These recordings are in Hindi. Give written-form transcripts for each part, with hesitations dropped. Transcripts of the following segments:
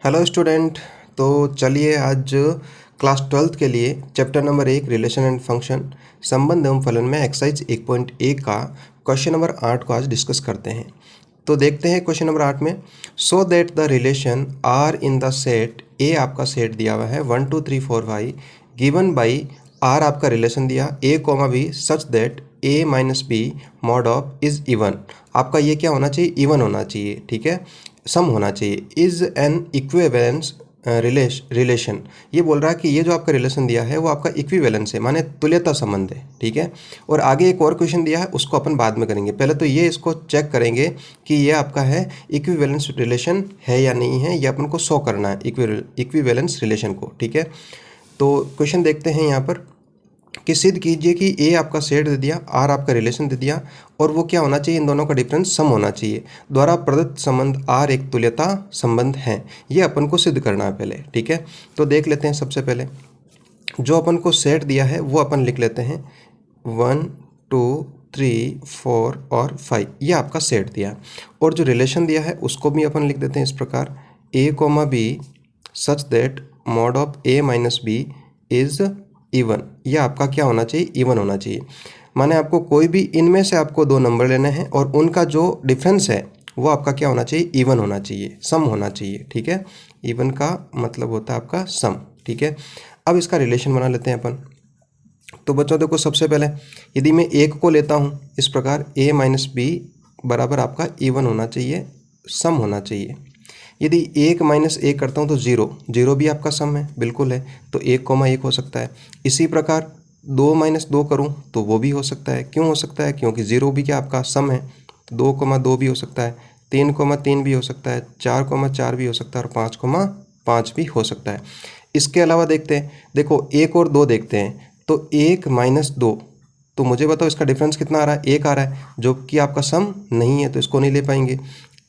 Hello student. तो चलिए आज क्लास 12th के लिए chapter number 1 relation and function संबंध एवं फलन में एक्सरसाइज 1.1 का क्वेश्चन नंबर 8 को आज डिस्कस करते हैं। तो देखते हैं क्वेश्चन नंबर 8 में, so that the relation are in the set A, आपका सेट दिया हुआ है 1 2 3 4 5 गिवन बाई आर, आपका रिलेशन दिया A comma B such that A minus B mod of is even. आपका ये क्या होना चाहिए? इवन होना चाहिए, ठीक है, सम होना चाहिए। इज एन इक्विवेलेंस रिलेशन, ये बोल रहा है कि ये जो आपका रिलेशन दिया है वो आपका इक्विवेलेंस है, माने तुल्यता संबंध है, ठीक है। और आगे एक और क्वेश्चन दिया है, उसको अपन बाद में करेंगे। पहले तो ये इसको चेक करेंगे कि ये आपका है इक्विवेलेंस रिलेशन है या नहीं है, ये अपन को शो करना है इक्विवेलेंस रिलेशन को, ठीक है। तो क्वेश्चन देखते हैं यहाँ पर कि सिद्ध कीजिए कि ए आपका सेट दे दिया, आर आपका रिलेशन दे दिया, और वो क्या होना चाहिए? इन दोनों का डिफरेंस सम होना चाहिए। द्वारा प्रदत्त संबंध आर एक तुल्यता संबंध है, ये अपन को सिद्ध करना है पहले, ठीक है। तो देख लेते हैं। सबसे पहले जो अपन को सेट दिया है वो अपन लिख लेते हैं 1 2 3 4 और 5, ये आपका सेट दिया। और जो रिलेशन दिया है उसको भी अपन लिख देते हैं इस प्रकार, A comma B such that mod of A minus B is even. यह आपका क्या होना चाहिए? इवन होना चाहिए। माने आपको कोई भी इनमें से आपको दो नंबर लेने हैं और उनका जो डिफरेंस है वो आपका क्या होना चाहिए? इवन होना चाहिए, सम होना चाहिए, ठीक है। इवन का मतलब होता है आपका सम, ठीक है। अब इसका रिलेशन बना लेते हैं अपन। तो बच्चों देखो, सबसे पहले यदि मैं एक को लेता हूँ इस प्रकार, ए माइनस बी बराबर आपका इवन होना चाहिए, सम होना चाहिए। यदि एक माइनस एक करता हूँ तो जीरो, जीरो भी आपका सम है, बिल्कुल है, तो 1,1 हो सकता है। इसी प्रकार 2 माइनस 2 करूँ तो वो भी हो सकता है। क्यों हो सकता है? क्योंकि जीरो भी क्या आपका सम है। 2,2 भी हो सकता है, 3,3 भी हो सकता है, 4,4 भी हो सकता है, और 5,5 भी हो सकता है। इसके अलावा देखते हैं, देखो एक और दो देखते हैं। तो 1 माइनस 2, तो मुझे बताओ इसका डिफरेंस कितना आ रहा है? 1 आ रहा है, जो कि आपका सम नहीं है, तो इसको नहीं ले पाएंगे।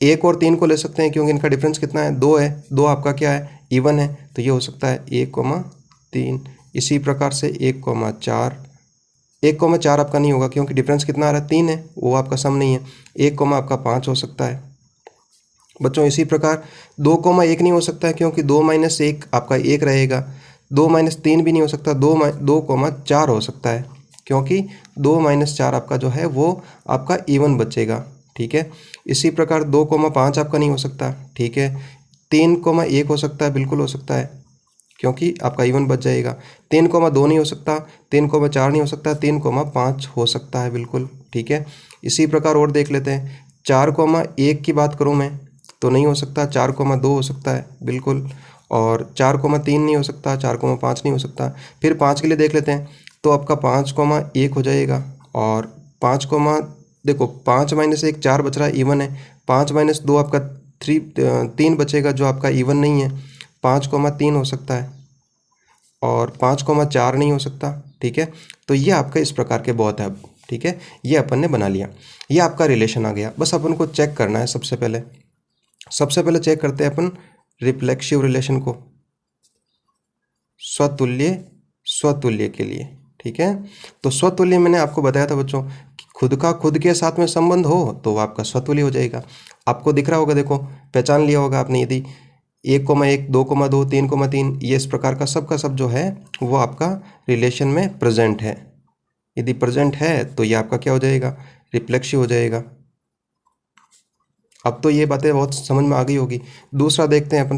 एक और 3 को ले सकते हैं क्योंकि इनका डिफरेंस कितना है? 2 है, 2 आपका क्या है? इवन है, तो ये हो सकता है 1,3। इसी प्रकार से 1,4, 1,4 आपका नहीं होगा क्योंकि डिफरेंस कितना आ रहा है? 3 है, वो आपका सम नहीं है। 1, आपका 5 हो सकता है बच्चों। इसी प्रकार 2,1 नहीं हो सकता है क्योंकि 2 माइनस 1 आपका 1 रहेगा। 2 माइनस 3 भी नहीं हो सकता, 2,4 हो सकता है क्योंकि 2 माइनस 4 आपका जो है वो आपका इवन बचेगा, ठीक है। इसी प्रकार 2,5 आपका नहीं हो सकता, ठीक है। 3,1 हो सकता है, बिल्कुल हो सकता है क्योंकि आपका इवन बच जाएगा। 3,2 नहीं हो सकता, 3,4 नहीं हो सकता, 3,5 हो सकता है, बिल्कुल, ठीक है। इसी प्रकार और देख लेते हैं। 4,1 की बात करूँ मैं तो नहीं हो सकता, 4,2 हो सकता है, बिल्कुल। और 4,3 नहीं हो सकता, 4,5 नहीं हो सकता। फिर 5 के लिए देख लेते हैं, तो आपका 5,1 हो जाएगा। और 5, देखो 5 माइनस 1 4 बच रहा है, इवन है। 5 माइनस 2 आपका 3 बचेगा जो आपका इवन नहीं है। 5,3 हो सकता है और 5,4 नहीं हो सकता, ठीक है। तो ये आपका इस प्रकार के बहुत है, ठीक है। ये अपन ने बना लिया, ये आपका रिलेशन आ गया। बस अपन को चेक करना है। सबसे पहले चेक करते हैं अपन रिफ्लेक्सिव रिलेशन को, स्वतुल्य के लिए, ठीक है। तो स्वतुल्य मैंने आपको बताया था बच्चों कि खुद का खुद के साथ में संबंध हो तो वो आपका स्वतुल्य हो जाएगा। आपको दिख रहा होगा, देखो पहचान लिया होगा आपने। यदि 1,1 2,2 3,3 ये इस प्रकार का सब जो है वो आपका रिलेशन में प्रेजेंट है। यदि प्रेजेंट है तो ये आपका क्या हो जाएगा? रिफ्लेक्सिव हो जाएगा। अब तो ये बातें बहुत समझ में आ गई होगी। दूसरा देखते हैं अपन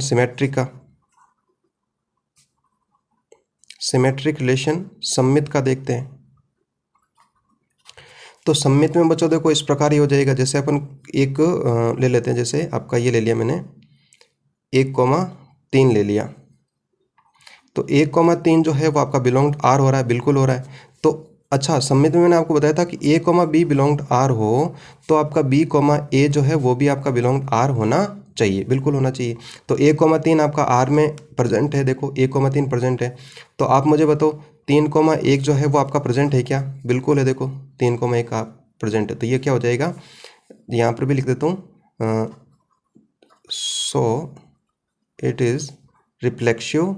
सिमेट्रिक रिलेशन, सममित का देखते हैं। तो सममित में बच्चों देखो इस प्रकार ही हो जाएगा। जैसे अपन एक ले लेते हैं, जैसे आपका ये ले लिया मैंने 1,3 ले लिया, तो 1,3 जो है वो आपका बिलोंग आर हो रहा है, बिल्कुल हो रहा है। तो अच्छा, सममित में मैंने आपको बताया था कि ए बी बिलोंग आर हो तो आपका बी ए जो है वो भी आपका बिलोंग आर होना चाहिए, बिल्कुल होना चाहिए। तो 1,3 आपका आर में प्रेजेंट है, देखो 1,3 प्रेजेंट है। तो आप मुझे बताओ 3,1 जो है वो आपका प्रेजेंट है क्या? बिल्कुल है, देखो 3,1 आप प्रेजेंट है। तो ये क्या हो जाएगा? यहाँ पर भी लिख देता हूँ, so it is reflexive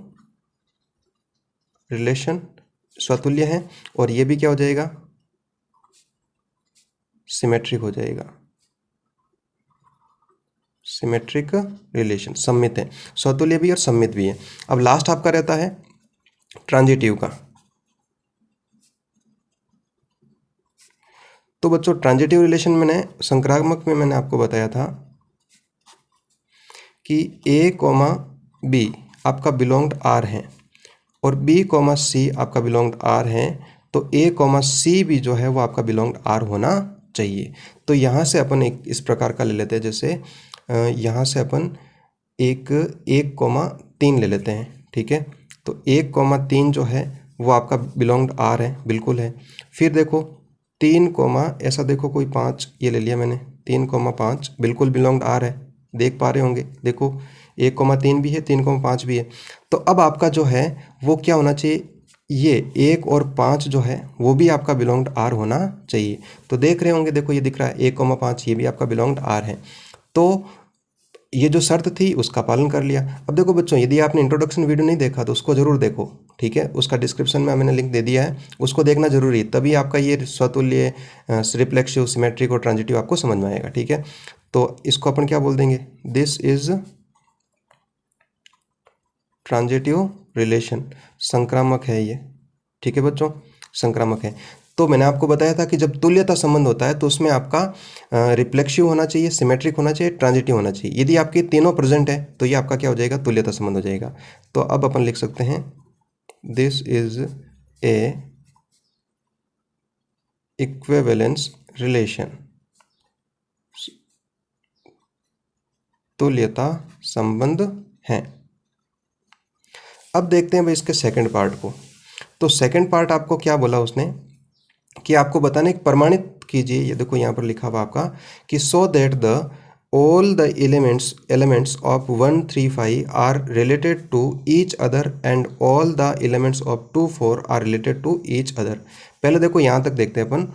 relation, स्वतुल्य है। और ये भी क्या हो जाएगा? सिमेट्रिक हो जाएगा, सिमेट्रिक रिलेशन, सममित है, स्वतुल्य भी और सममित भी है। अब लास्ट आपका रहता है ट्रांजिटिव का। तो बच्चों ट्रांजिटिव रिलेशन मैंने संक्रामक में मैंने आपको बताया था कि ए कॉमा बी आपका बिलोंग्ड आर है और बी कॉमा सी आपका बिलोंग्ड आर है, तो ए कॉमा सी भी जो है वो आपका बिलोंग्ड आर होना चाहिए। तो यहाँ से अपन एक इस प्रकार का ले लेते हैं, जैसे यहाँ से अपन एक कॉमा 3 ले लेते हैं, ठीक है। तो 1,3 जो है वो आपका बिलोंग्ड आर है, बिल्कुल है। फिर देखो 3 कॉमा ऐसा देखो कोई 5 ये ले लिया मैंने, 3,5 बिल्कुल बिलोंग्ड आर है, देख पा रहे होंगे। देखो 1,3 भी है, 3,5 भी है। तो अब आपका जो है वो क्या होना चाहिए, ये 1 और 5 जो है वो भी आपका बिलोंग्ड आर होना चाहिए। तो देख रहे होंगे, देखो ये दिख रहा है 1,5 ये भी आपका बिलोंग्ड आर है। तो ये जो शर्त थी उसका पालन कर लिया। अब देखो बच्चों, यदि आपने इंट्रोडक्शन वीडियो नहीं देखा तो उसको जरूर देखो, ठीक है। उसका डिस्क्रिप्शन में मैंने लिंक दे दिया है, उसको देखना जरूरी है, तभी आपका ये स्वतुल्य, रिफ्लेक्सिव, सिमेट्रिक और ट्रांजिटिव आपको समझ में आएगा, ठीक है। तो इसको अपन क्या बोल देंगे, दिस इज ट्रांजिटिव रिलेशन, संक्रामक है ये, ठीक है बच्चों, संक्रामक है। तो मैंने आपको बताया था कि जब तुल्यता संबंध होता है तो उसमें आपका रिफ्लेक्सिव होना चाहिए, सिमेट्रिक होना चाहिए, ट्रांजिटिव होना चाहिए। यदि आपके तीनों प्रेजेंट है तो ये आपका क्या हो जाएगा, तुल्यता संबंध हो जाएगा। तो अब अपन लिख सकते हैं this is a equivalence relation, तुल्यता संबंध है। अब देखते हैं भाई इसके सेकंड पार्ट को। तो सेकंड पार्ट आपको क्या बोला उसने कि आपको बताने प्रमाणित कीजिए, ये देखो यहाँ पर लिखा हुआ आपका कि so that the all the elements of 1 3 5 are related to each other and all the elements of 2 4 are related to each other. पहले देखो यहाँ तक देखते हैं अपन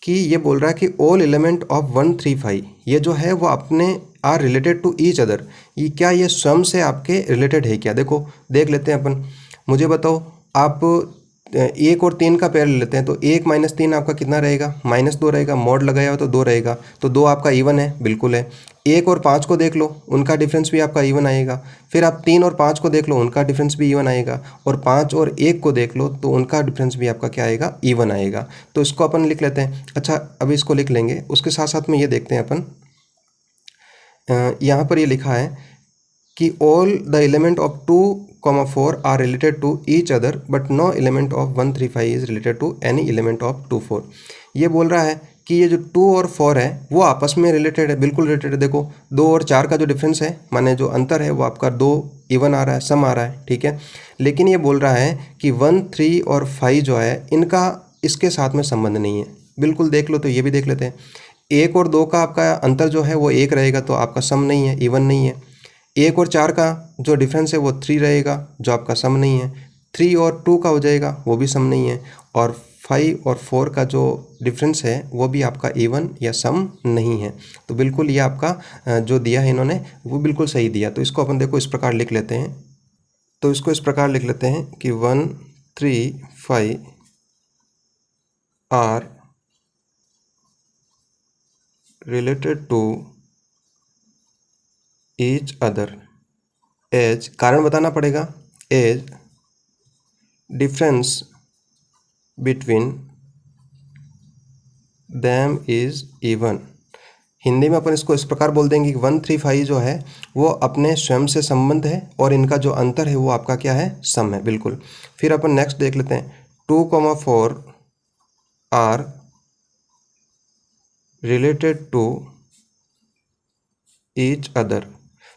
कि ये बोल रहा है कि ऑल एलिमेंट ऑफ 1 3 5 ये जो है वो अपने are related to each other, ये क्या ये स्वयं से आपके रिलेटेड है क्या। देखो देख लेते हैं अपन, मुझे बताओ, आप 1 और 3 का पेयर ले लेते हैं तो 1 माइनस 3 आपका कितना रहेगा, -2 रहेगा, मोड लगाया हो तो 2 रहेगा, तो 2 आपका इवन है, बिल्कुल है। 1 और 5 को देख लो, उनका डिफरेंस भी आपका इवन आएगा। फिर आप 3 और 5 को देख लो, उनका डिफरेंस भी इवन आएगा। और 5 और 1 को देख लो तो उनका डिफरेंस भी आपका क्या आएगा, इवन आएगा। तो इसको अपन लिख लेते हैं। अच्छा अभी इसको लिख लेंगे, उसके साथ साथ में ये देखते हैं अपन, यहाँ पर ये लिखा है कि all the element of 2,4 are related to each other but no element of 1 3 5 is related to any element of 2 4। ये बोल रहा है कि ये जो 2 और 4 है वो आपस में रिलेटेड है, बिल्कुल रिलेटेड है। देखो 2 और 4 का जो डिफरेंस है, माने जो अंतर है वो आपका 2 इवन आ रहा है, सम आ रहा है, ठीक है। लेकिन ये बोल रहा है कि 1 3 और 5 जो है इनका इसके साथ में संबंध नहीं है। बिल्कुल देख लो, तो ये भी देख लेते हैं। 1 और 2 का आपका अंतर जो है वो 1 रहेगा, तो आपका सम नहीं है, इवन नहीं है। 1 और 4 का जो डिफरेंस है वो 3 रहेगा, जो आपका सम नहीं है। 3 और 2 का हो जाएगा, वो भी सम नहीं है। और 5 और 4 का जो डिफरेंस है वो भी आपका इवन या सम नहीं है। तो बिल्कुल ये आपका जो दिया है इन्होंने वो बिल्कुल सही दिया। तो इसको अपन देखो इस प्रकार लिख लेते हैं। तो इसको इस प्रकार लिख लेते हैं कि 1 3 5 are related to each other as, कारण बताना पड़ेगा, as difference between them is even. Hindi में अपन इसको इस प्रकार बोल देंगे कि 1 3 5 जो है वो अपने स्वयं से संबंध है और इनका जो अंतर है वो आपका क्या है, सम है, बिल्कुल। फिर अपन नेक्स्ट देख लेते हैं, 2,4 are related to each other,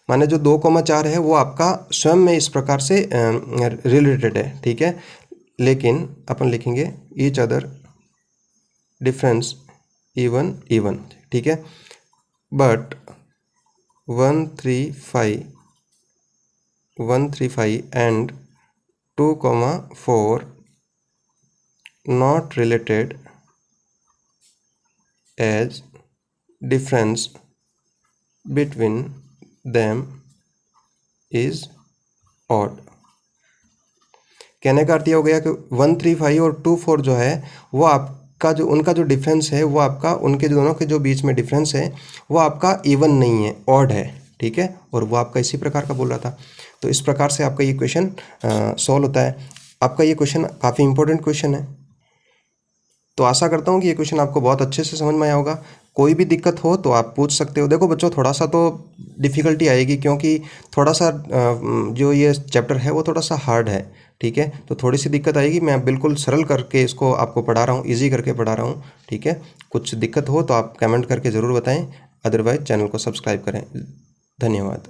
माने जो 2,4 है वो आपका स्वयं में इस प्रकार से रिलेटेड है, ठीक है। लेकिन अपन लिखेंगे each other difference even even, ठीक है। But 1 3 5 and 2,4 not related as difference between them is odd. कहने का अर्थ यह हो गया कि 1 3 5 और 2 4 जो है वो आपका जो उनका जो डिफरेंस है वो आपका उनके दोनों के जो बीच में डिफरेंस है वो आपका इवन नहीं है, ऑड है, ठीक है, और वो आपका इसी प्रकार का बोल रहा था। तो इस प्रकार से आपका ये क्वेश्चन सॉल्व होता है। आपका ये क्वेश्चन काफ़ी इंपॉर्टेंट क्वेश्चन है, तो आशा करता हूँ कि ये क्वेश्चन आपको बहुत अच्छे से समझ में आया होगा। कोई भी दिक्कत हो तो आप पूछ सकते हो। देखो बच्चों, थोड़ा सा तो डिफ़िकल्टी आएगी क्योंकि थोड़ा सा जो ये चैप्टर है वो थोड़ा सा हार्ड है, ठीक है। तो थोड़ी सी दिक्कत आएगी, मैं बिल्कुल सरल करके इसको आपको पढ़ा रहा हूँ, ईजी करके पढ़ा रहा हूँ, ठीक है। कुछ दिक्कत हो तो आप कमेंट करके ज़रूर बताएं, अदरवाइज़ चैनल को सब्सक्राइब करें। धन्यवाद।